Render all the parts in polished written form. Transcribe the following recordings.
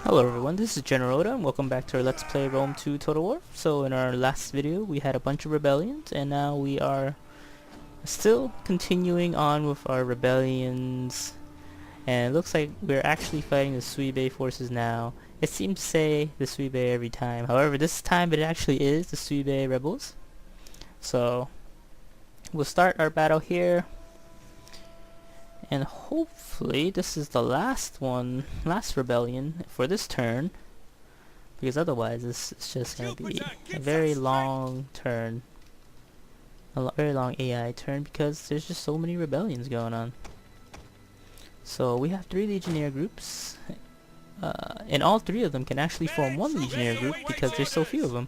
Hello everyone, this is General Oda and welcome back to our Let's Play Rome 2 Total War. So in our last video we had a bunch of rebellions and now we are still continuing on with our rebellions, and it looks like we're actually fighting the Suibe forces now. It seems to say the Suibe every time, however this time it actually is the Suibe rebels. So we'll start our battle here. And hopefully this is the last rebellion for this turn, because otherwise this is just going to be a very long turn, very long AI turn, because there's just so many rebellions going on. So we have 3 Legionnaire groups, and all 3 of them can actually form one Legionnaire group because there's so few of them.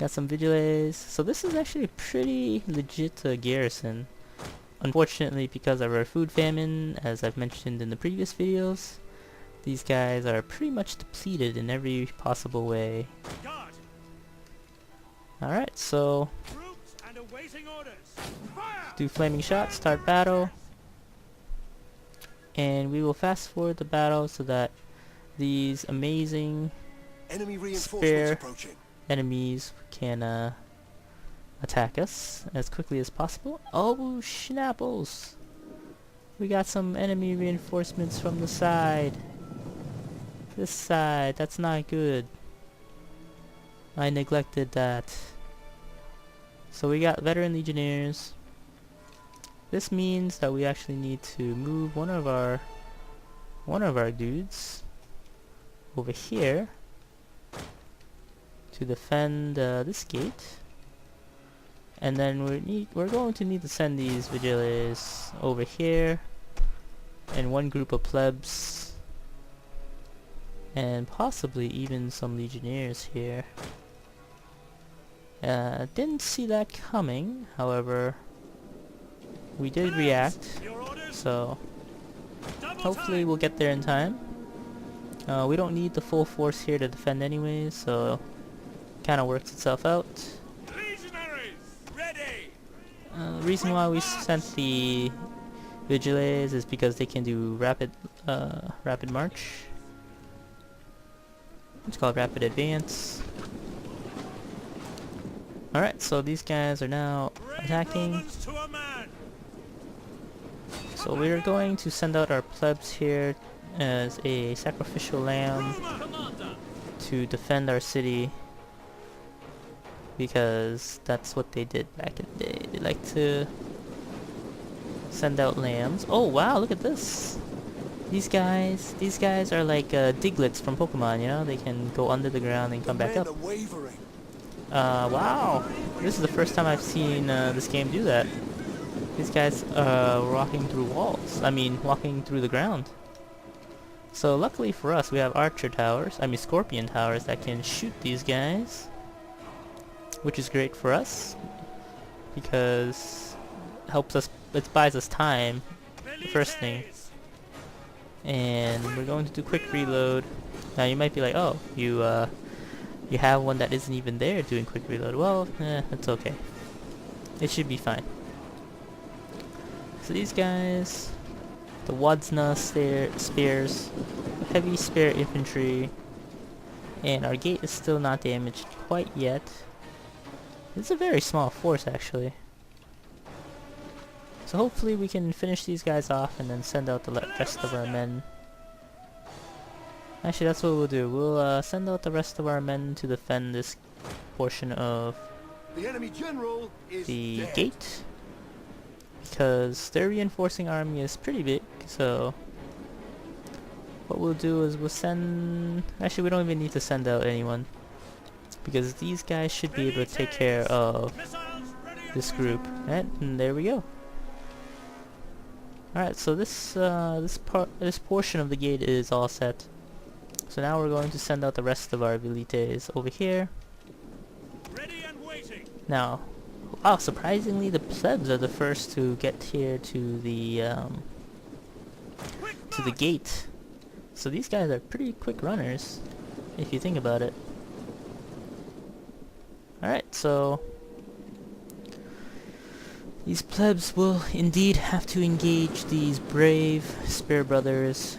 Got some Vigiles, so this is actually a pretty legit garrison. Unfortunately, because of our food famine, as I've mentioned in the previous videos, these guys are pretty much depleted in every possible way. Alright, so do flaming shots, start battle, and we will fast forward the battle so that these amazing spare enemies can attack us as quickly as possible. Oh, schnapples! We got some enemy reinforcements from the side. This side, that's not good. I neglected that. So we got veteran legionnaires. This means that we actually need to move one of our dudes over here to defend this gate. And then we're going to need to send these Vigiles over here, and one group of plebs, and possibly even some Legionnaires here. Didn't see that coming, however, we did react, so hopefully we'll get there in time. We don't need the full force here to defend anyways, so it kinda works itself out. The reason why we sent the Vigiles is because they can do rapid march. It's called rapid advance. Alright, so these guys are now attacking. So we're going to send out our plebs here as a sacrificial lamb to defend our city, because that's what they did back in the day. They like to send out lambs. Oh wow, look at this. These guys are like Diglets from Pokemon, you know? They can go under the ground and come back up. Wow. This is the first time I've seen this game do that. These guys are walking through walls. I mean, walking through the ground. So luckily for us, we have archer towers, scorpion towers that can shoot these guys, which is great for us because it buys us time, first thing. And we're going to do quick reload. Now you might be like, oh, you have one that isn't even there doing quick reload. Well, it's okay. It should be fine. So these guys, the Wadzna spears, heavy spear infantry, and our gate is still not damaged quite yet. It's a very small force actually. So hopefully we can finish these guys off and then send out the rest of our men. Actually, that's what we'll do. We'll send out the rest of our men to defend this portion of the enemy general is the dead. gate, because their reinforcing army is pretty big. So what we'll do is we'll send... Actually, we don't even need to send out anyone, because these guys should be able to take care of this group. Right, and there we go. Alright, so this portion of the gate is all set. So now we're going to send out the rest of our Velites over here. Now, wow, surprisingly the plebs are the first to get here to the gate. So these guys are pretty quick runners, if you think about it. Alright, so these plebs will indeed have to engage these brave spear brothers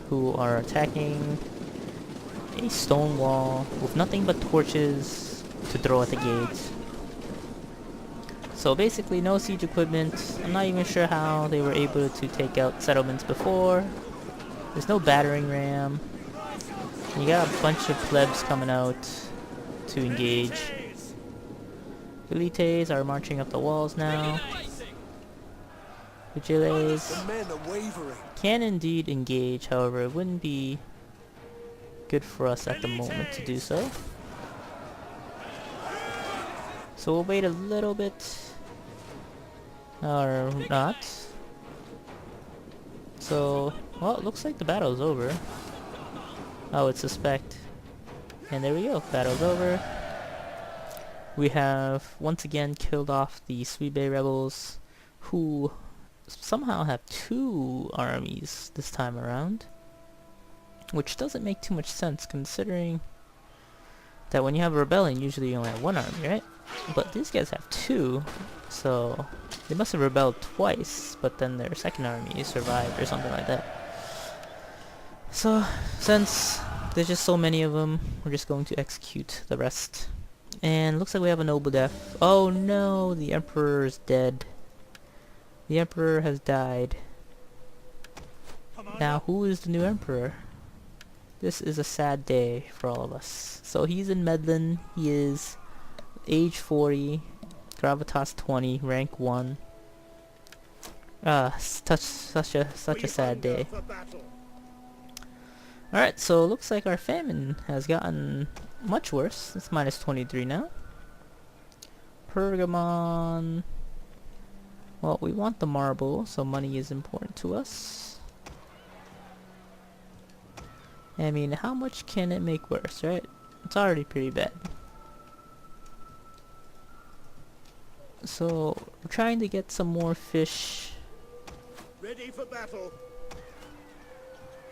who are attacking a stone wall with nothing but torches to throw at the gates. So basically no siege equipment. I'm not even sure how they were able to take out settlements before. There's no battering ram. You got a bunch of plebs coming out to engage. Elites are marching up the walls now. Vigiles The men are wavering. can indeed engage, however it wouldn't be good for us at the moment to do so. So we'll wait a little bit. Or not. So, well, it looks like the battle's over. Oh, it's suspect. And there we go, battle's over. We have once again killed off the Sui Bay rebels, who somehow have 2 armies this time around. Which doesn't make too much sense considering that when you have a rebellion, usually you only have 1 army, right? But these guys have 2, so they must have rebelled twice, but then their second army survived or something like that. So, since there's just so many of them, we're just going to execute the rest. And looks like we have a noble death. Oh no, the Emperor is dead. The Emperor has died. Now, who is the new Emperor? This is a sad day for all of us. So he's in Medlin. He is age 40, gravitas 20, rank 1. Such a sad day. Alright, so looks like our famine has gotten much worse. It's minus 23 now. Pergamon. Well, we want the marble, so money is important to us. I mean, how much can it make worse, right? It's already pretty bad. So, we're trying to get some more fish. Ready for battle.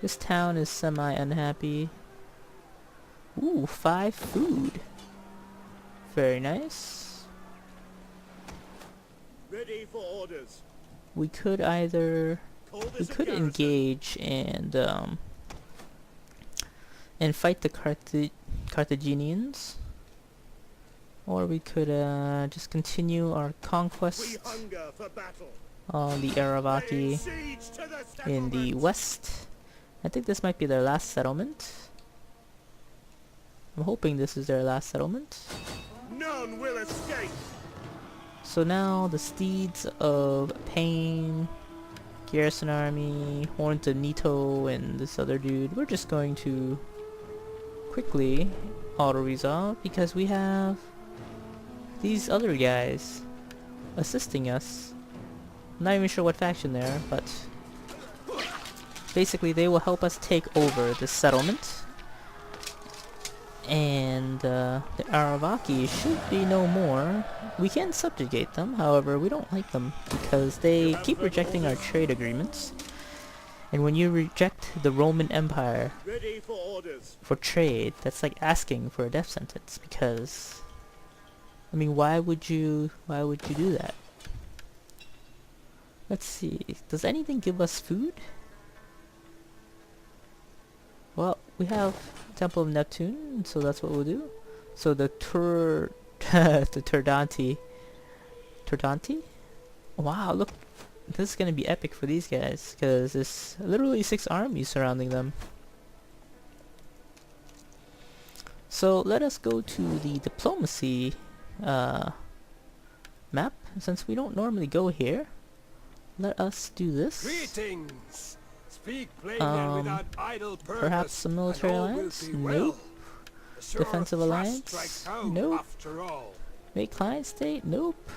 This town is semi-unhappy. Ooh, 5 food. Very nice. Ready for orders. We could either... We could engage and fight the Carthaginians. Or we could just continue our conquest on the Aravaki in the west. I think this might be their last settlement. I'm hoping this is their last settlement. None will escape. So now the steeds of Pain, Garrison Army, Horns of Nito, and this other dude, we're just going to quickly auto-resolve because we have these other guys assisting us. I'm not even sure what faction they are, but basically they will help us take over this settlement. And the Aravaki should be no more. We can subjugate them, however we don't like them because they keep rejecting our trade agreements. And when you reject the Roman Empire for trade, that's like asking for a death sentence because, I mean, why would you do that? Let's see, does anything give us food? Well, we have Temple of Neptune, so that's what we'll do. So the the Turdanti. Wow, look, this is gonna be epic for these guys because there's literally 6 armies surrounding them. So let us go to the diplomacy map since we don't normally go here. Let us do this. Greetings. Speak plainly without idle purpose. Perhaps a military alliance? Nope. Defensive alliance? Nope. Make client state? Nope.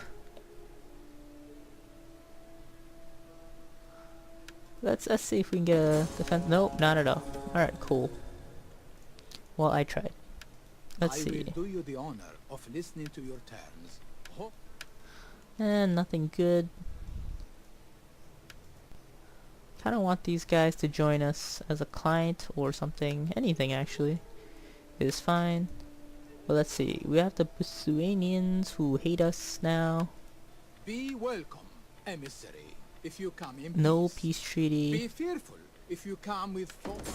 Let's see if we can get a defense. Nope, not at all. Alright, cool. Well, I tried. Let's see. I will do you the honor of listening to your terms. And nothing good. Kinda want these guys to join us as a client or something. Anything actually is fine. But let's see. We have the Lithuanians who hate us now. Be welcome, emissary, if you come in No peace. peace treaty. Be fearful if you come with force.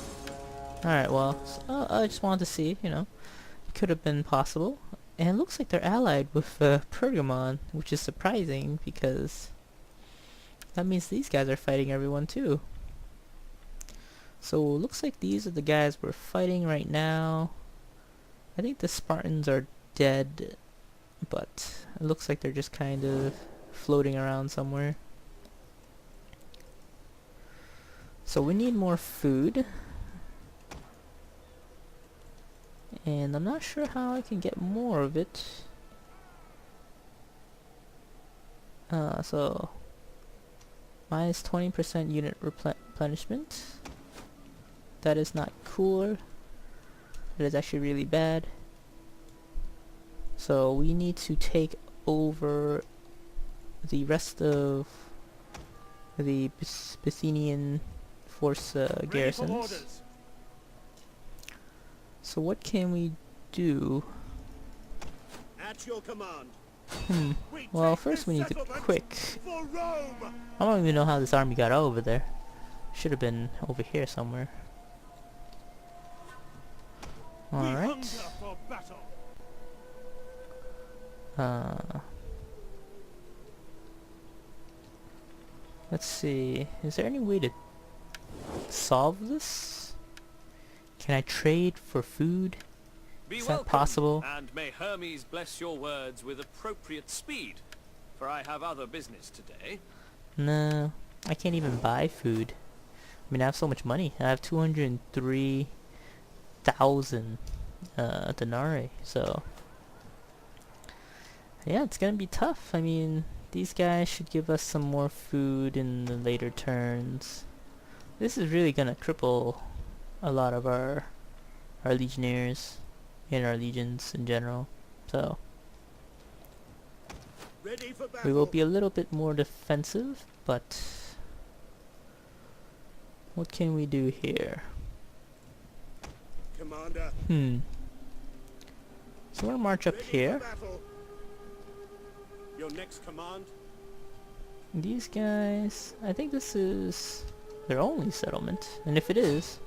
Alright, well, I just wanted to see, you know. It could have been possible. And it looks like they're allied with Pergamon, which is surprising because that means these guys are fighting everyone too. So it looks like these are the guys we're fighting right now. I think the Spartans are dead, but it looks like they're just kind of floating around somewhere. So we need more food. And I'm not sure how I can get more of it. So minus 20% unit replenishment. That is not cool. That is actually really bad. So we need to take over the rest of the Bithynian force garrisons. So what can we do? At your command. Well, first we need to quick. I don't even know how this army got over there. Should have been over here somewhere. Alright. Let's see. Is there any way to solve this? Can I trade for food? Is that possible? And may Hermes bless your words with appropriate speed, for I have other business today. No, I can't even buy food. I mean, I have so much money. I have 203,000 denarii, so yeah, it's gonna be tough. I mean, these guys should give us some more food in the later turns. This is really gonna cripple a lot of our legionnaires and our legions in general, so we will be a little bit more defensive, but what can we do here? Commander. So we're gonna march up here. Your next command. These guys, I think this is their only settlement, and if it is,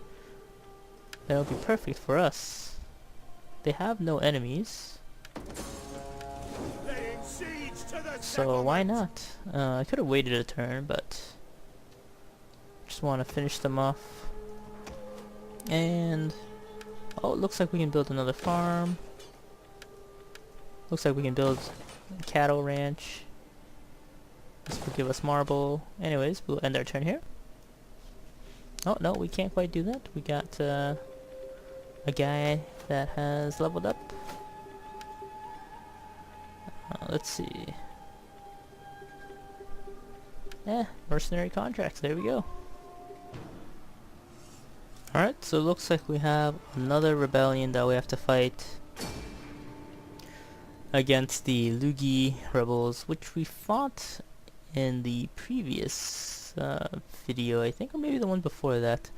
that'll be perfect for us. They have no enemies, Laying siege to the so why not? I could have waited a turn, but just want to finish them off. And oh, it looks like we can build another farm. Looks like we can build a cattle ranch. This will give us marble. Anyways, we'll end our turn here. Oh no, we can't quite do that. We got a guy that has leveled up. Let's see. Mercenary contracts. There we go. Alright, so it looks like we have another rebellion that we have to fight against the Lugi rebels, which we fought in the previous video, I think, or maybe the one before that.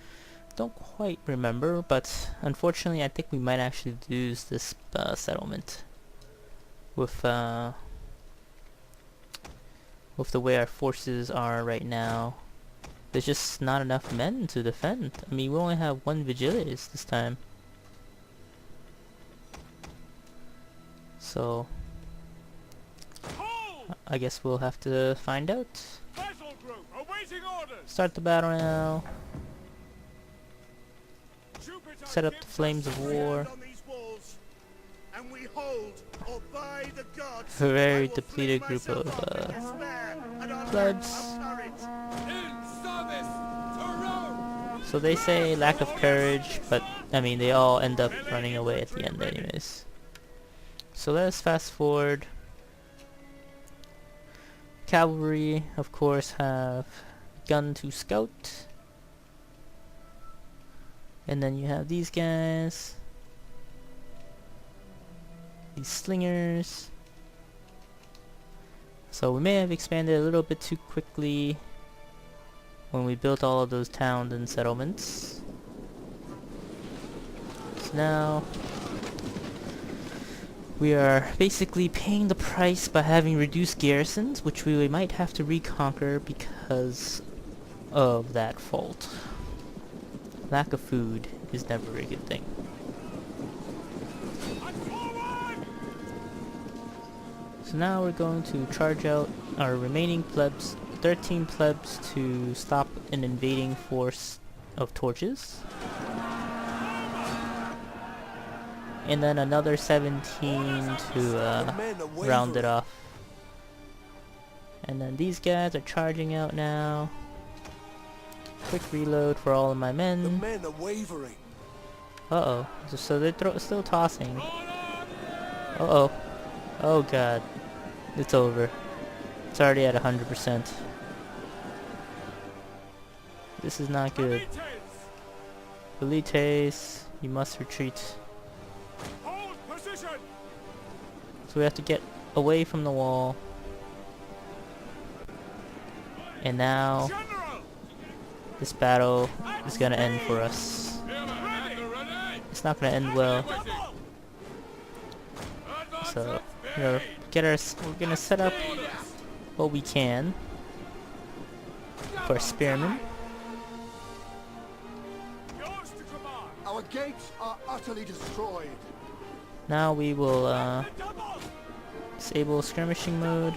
Don't quite remember, but unfortunately I think we might actually lose this settlement with the way our forces are right now. There's just not enough men to defend. I mean, we only have one Vigiles this time. So I guess we'll have to find out. Start the battle now. Set up the flames of war. A very depleted group of plebs. So they say lack of courage, but I mean they all end up running away at the end anyways. So let us fast forward. Cavalry, of course, have gun to scout. And then you have these guys. These slingers. So we may have expanded a little bit too quickly when we built all of those towns and settlements. So now we are basically paying the price by having reduced garrisons, which we might have to reconquer because of that fault. lack of food is never a good thing. So now we're going to charge out our remaining plebs, 13 plebs, to stop an invading force of torches. And then another 17 to round it off. And then these guys are charging out now. Quick reload for all of my men. The men are wavering. Uh-oh. So they're still tossing. Uh-oh. Oh god. It's over. It's already at 100%. This is not good. Velites, you must retreat. Hold position. So we have to get away from the wall. And now this battle is gonna end for us. It's not gonna end well. So we're gonna set up what we can for spearmen. Our gates are utterly destroyed. Now we will disable skirmishing mode.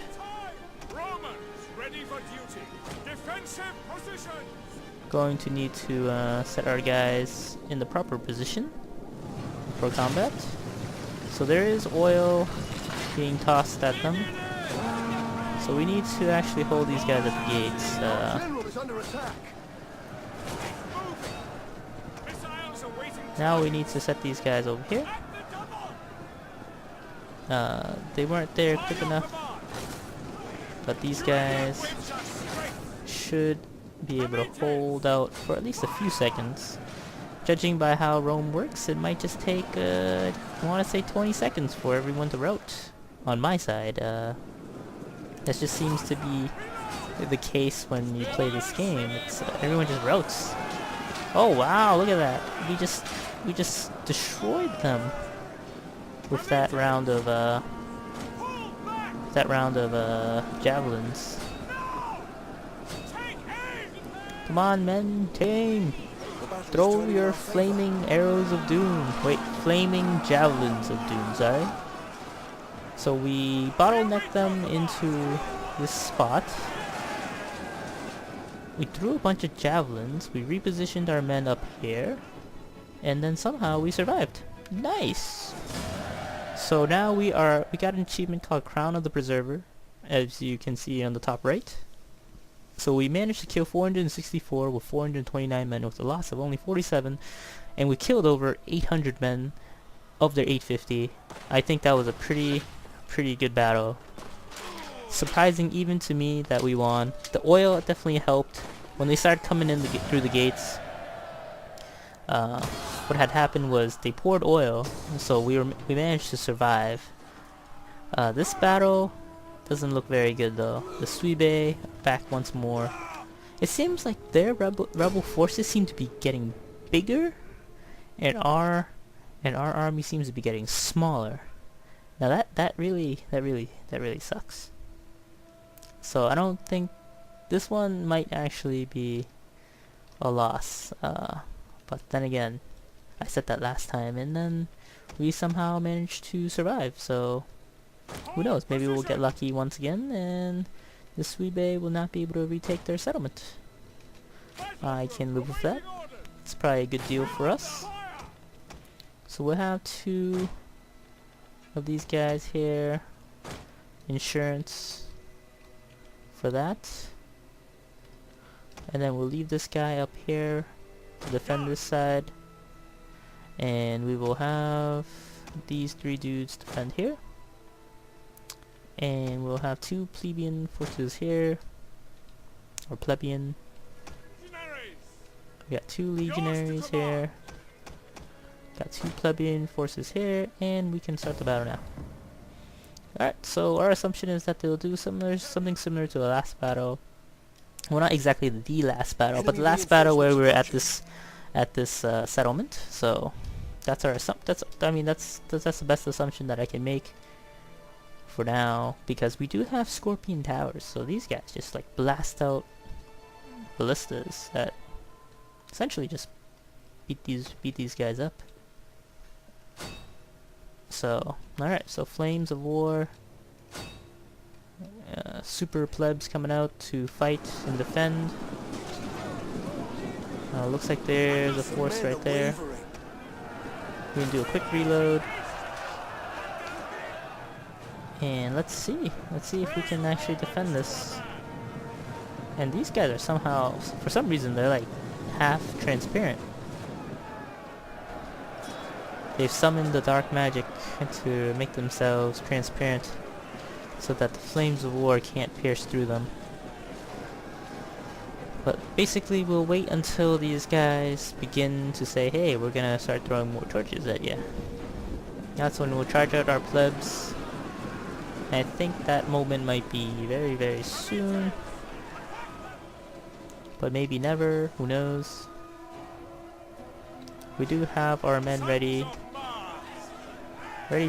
Romans ready for duty. Defensive position. Going to need to set our guys in the proper position for combat. So there is oil being tossed at them. So we need to actually hold these guys at the gates. General is under attack. Missiles awaiting. Now we need to set these guys over here. They weren't there quick enough, but these guys should be able to hold out for at least a few seconds. Judging by how Rome works, it might just take, I want to say 20 seconds for everyone to rout on my side. That just seems to be the case when you play this game. It's everyone just routs. Oh wow, look at that. We just destroyed them with that round of javelins. Come on, men, team! Throw your flaming arrows of doom. Wait, flaming javelins of doom, sorry. So we bottlenecked them into this spot. We threw a bunch of javelins, we repositioned our men up here, and then somehow we survived. Nice! So now we got an achievement called Crown of the Preserver, as you can see on the top right. So we managed to kill 464 with 429 men with a loss of only 47, and we killed over 800 men of their 850. I think that was a pretty good battle. Surprising even to me that we won. The oil definitely helped. When they started coming in through the gates, what had happened was they poured oil, so we managed to survive. This battle doesn't look very good though. The Suibe back once more. It seems like their rebel forces seem to be getting bigger, and our army seems to be getting smaller. Now that really sucks. So I don't think this one might actually be a loss. But then again, I said that last time, and then we somehow managed to survive. So who knows? Maybe we'll get lucky once again, and the Suibe will not be able to retake their settlement. I can live with that. It's probably a good deal for us. So we'll have 2 of these guys here. Insurance for that. And then we'll leave this guy up here to defend this side. And we will have these 3 dudes defend here. And we'll have 2 plebeian forces here. Or plebeian. We got 2 legionaries here. Got 2 plebeian forces here. And we can start the battle now. Alright, so our assumption is that they'll do something similar to the last battle. Well, not exactly the last battle, but the last battle where we were at this settlement. So that's our that's the best assumption that I can make for now, because we do have Scorpion towers. So these guys just like blast out ballistas that essentially just beat these guys up. So, alright, so Flames of War. Super plebs coming out to fight and defend. Looks like there's a force right there. We're gonna do a quick reload. And let's see if we can actually defend this. And these guys are somehow, for some reason, they're like half transparent. They've summoned the dark magic to make themselves transparent so that the Flames of War can't pierce through them. But basically we'll wait until these guys begin to say, hey, we're gonna start throwing more torches at you. That's when we'll charge out our plebs. I think that moment might be very, very soon. But maybe never, who knows. We do have our men ready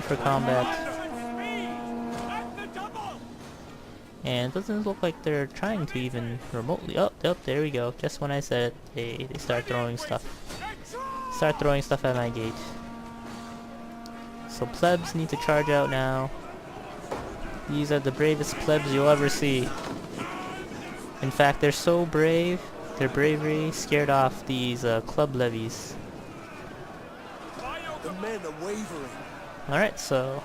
for combat. And it doesn't look like they're trying to even remotely. Oh, there we go. Just when I said it, they start throwing stuff. Start throwing stuff at my gate. So plebs need to charge out now. These are the bravest plebs you'll ever see. In fact, they're so brave, their bravery scared off these club levies. The men are wavering. Alright, so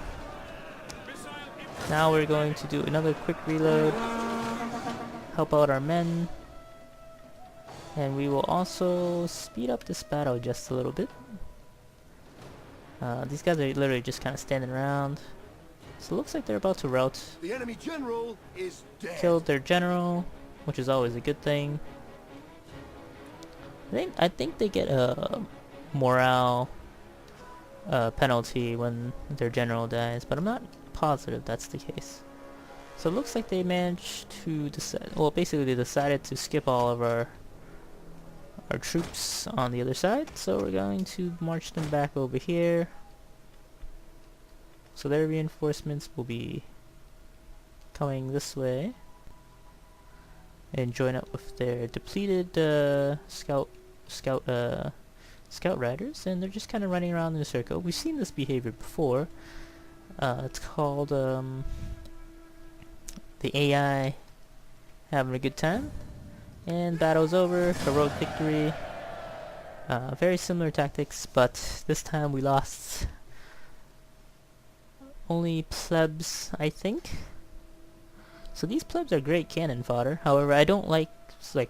now we're going to do another quick reload, help out our men, and we will also speed up this battle just a little bit. These guys are literally just kind of standing around, so it looks like they're about to rout. The enemy general is dead. Killed their general, which is always a good thing. I think they get a morale penalty when their general dies, but I'm not positive that's the case. So it looks like they managed to decide, well, basically they decided to skip all of our troops on the other side, so we're going to march them back over here. So their reinforcements will be coming this way and join up with their depleted scout riders, and they're just kind of running around in a circle. We've seen this behavior before. It's called the AI having a good time, and battle's over, heroic victory. Very similar tactics, but this time we lost only plebs, I think. So these plebs are great cannon fodder. However, I don't like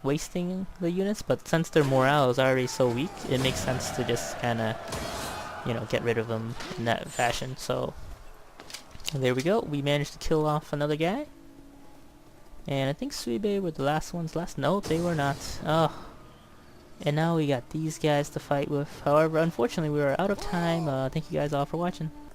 wasting the units, but since their morale is already so weak, it makes sense to just kind of, you know, get rid of them in that fashion. So there we go. We managed to kill off another guy, and I think Suibe were the last ones left. No, they were not. Oh, and now we got these guys to fight with. However, unfortunately, we are out of time. Thank you guys all for watching.